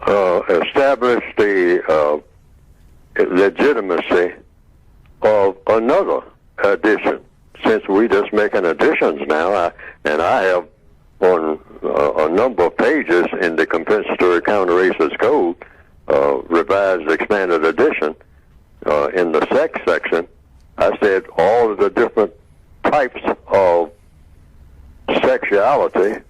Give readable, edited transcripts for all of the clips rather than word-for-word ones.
establish the legitimacy of another addition. Since we just making additions now, and I have on a number of pages in the Compensatory Counter-Racist Code, revised expanded edition, in the sex section, I said all of the different types of sexuality,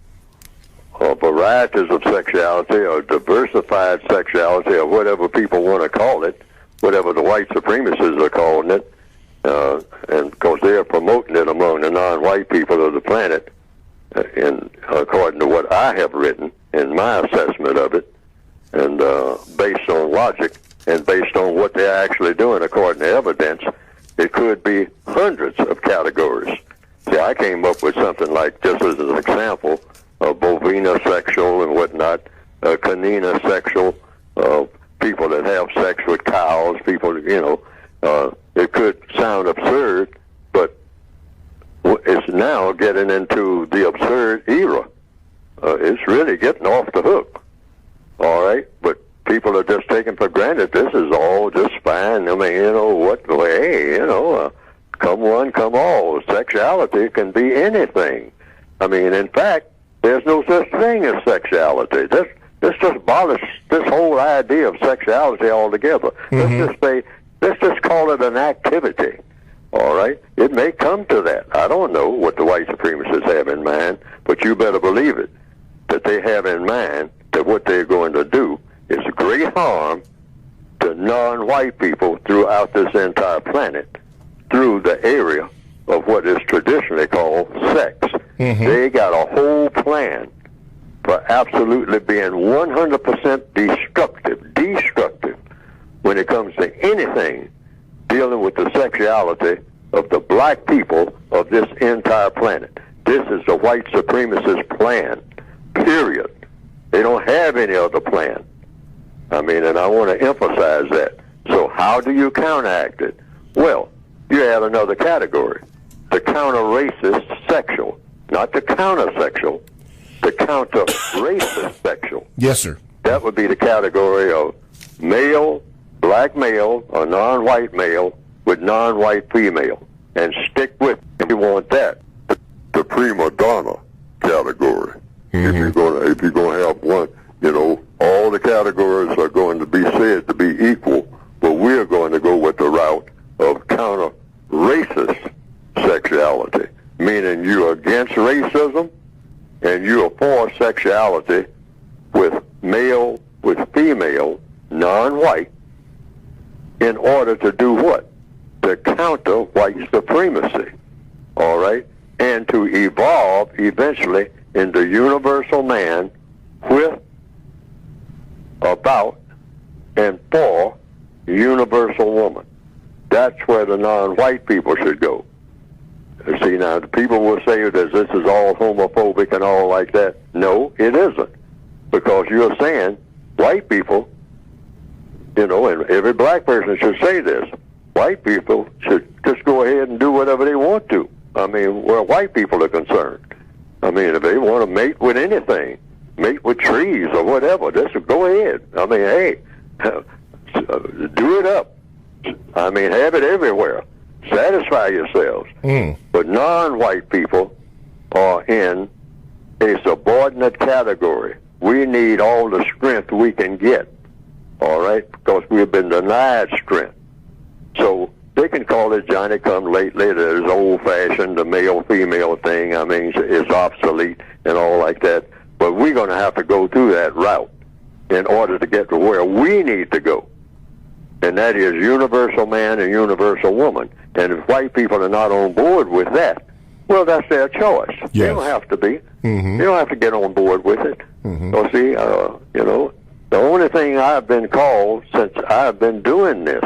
or varieties of sexuality, or diversified sexuality, or whatever people want to call it, whatever the white supremacists are calling it, and of course they're promoting it among the non-white people of the planet, according to what I have written in my assessment of it, and based on logic and based on what they're actually doing according to evidence, it could be hundreds of categories. See, I came up with something like, just as an example, bovina sexual and whatnot, canina sexual, people that have sex with cows, people, it could sound absurd, but it's now getting into the absurd era. It's really getting off the hook, all right? But people are just taking for granted this is all just fine. I mean, come one, come all. Sexuality can be anything. I mean, in fact, there's no such thing as sexuality. Let's just abolish this whole idea of sexuality altogether. Mm-hmm. Let's just call it an activity. All right? It may come to that. I don't know what the white supremacists have in mind, but you better believe it, that they have in mind that what they're going to do is great harm to non-white people throughout this entire planet through the area of what is traditionally called sex. Mm-hmm. They got a whole plan for absolutely being 100% destructive when it comes to anything dealing with the sexuality of the black people of this entire planet. This is the white supremacist plan, period. They don't have any other plan. I mean, and I want to emphasize that. So how do you counteract it? Well, you add another category, the counter-racist sexual, not the counter-sexual, the counter-racist sexual. Yes, sir. That would be the category of male, black male, or non-white male with non-white female. And stick with, if you want that, the prima donna category. Mm-hmm. If you're going to have one, all the categories are going to be said to be equal, but we're going to go with the route of counter-racist sexuality, meaning you're against racism and you're for sexuality with male, with female, non-white, in order to do what? To counter white supremacy, all right? And to evolve eventually into universal man with, about, and for universal woman. That's where the non-white people should go. See, now, the people will say that this is all homophobic and all like that. No, it isn't. Because you're saying white people, and every black person should say this, white people should just go ahead and do whatever they want to. I mean, where white people are concerned. I mean, if they want to mate with anything, mate with trees or whatever, just go ahead. I mean, hey, do it up. I mean, have it everywhere. Satisfy yourselves. But non-white people are in a subordinate category. We need all the strength we can get, all right, because we've been denied strength. So they can call it Johnny-come-lately, there's old-fashioned, the male-female thing, I mean, it's obsolete and all like that. But we're going to have to go through that route in order to get to where we need to go. And that is universal man and universal woman. And if white people are not on board with that, well, that's their choice. Yes. They don't have to be. Mm-hmm. They don't have to get on board with it. Mm-hmm. So see, the only thing I've been called since I've been doing this,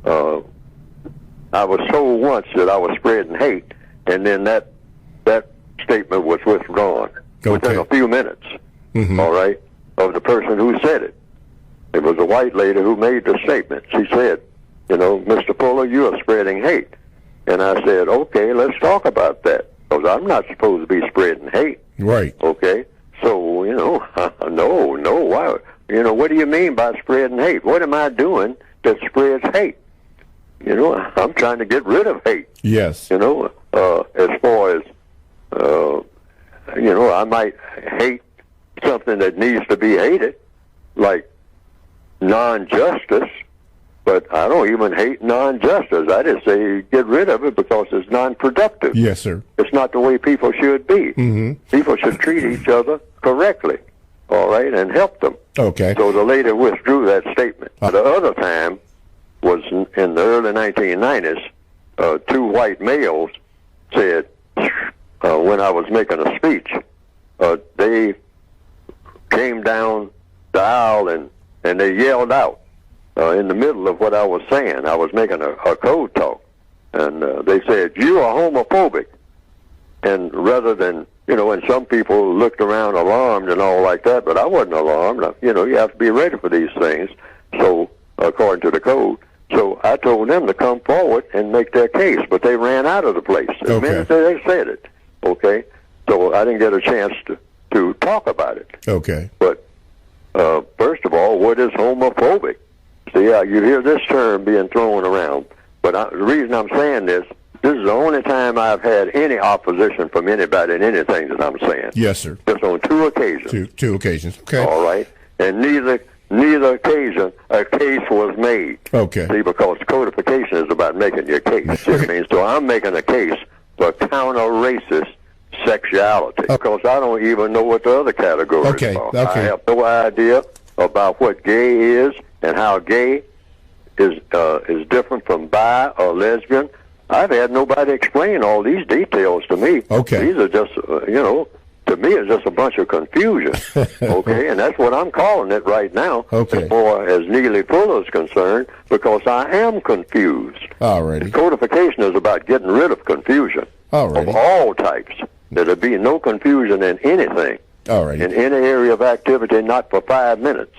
I was told once that I was spreading hate, and then that statement was withdrawn within a few minutes, all right, of the person who said it. It was a white lady who made the statement. She said, Mr. Fuller, you are spreading hate. And I said, okay, let's talk about that, because I'm not supposed to be spreading hate. Right. Okay? So, no, what do you mean by spreading hate? What am I doing that spreads hate? I'm trying to get rid of hate. Yes. As far as, I might hate something that needs to be hated, like non-justice, but I don't even hate non-justice. I just say get rid of it because it's non-productive. Yes, sir. It's not the way people should be. Mm-hmm. People should treat each other correctly, all right, and help them. Okay. So the lady withdrew that statement. The other time was in the early 1990s. Two white males said, when I was making a speech, they came down the aisle and they yelled out in the middle of what I was saying. I was making a code talk, and they said, "You are homophobic." And rather than, and some people looked around alarmed and all like that, but I wasn't alarmed. You have to be ready for these things. So, according to the code, so I told them to come forward and make their case, but they ran out of the place the minute they said it. Okay, so I didn't get a chance to talk about it. Okay. But first of all, what is homophobic? See, you hear this term being thrown around, but the reason I'm saying this is the only time I've had any opposition from anybody in anything that I'm saying. Yes, sir. Just on two occasions. Two occasions. Okay. All right, and neither occasion a case was made. Okay. See, because codification is about making your case. See what I mean? So I'm making a case for counter-racist sexuality because I don't even know what the other categories are. I have no idea about what gay is and how gay is different from bi or lesbian. I've had nobody explain all these details to me. Okay. These are just, to me, it's just a bunch of confusion. Okay, and that's what I'm calling it right now. Okay. As far as Neely Fuller is concerned, because I am confused. Alrighty. Codification is about getting rid of confusion of all types. There'll be no confusion in anything. Alrighty. In any area of activity, not for 5 minutes.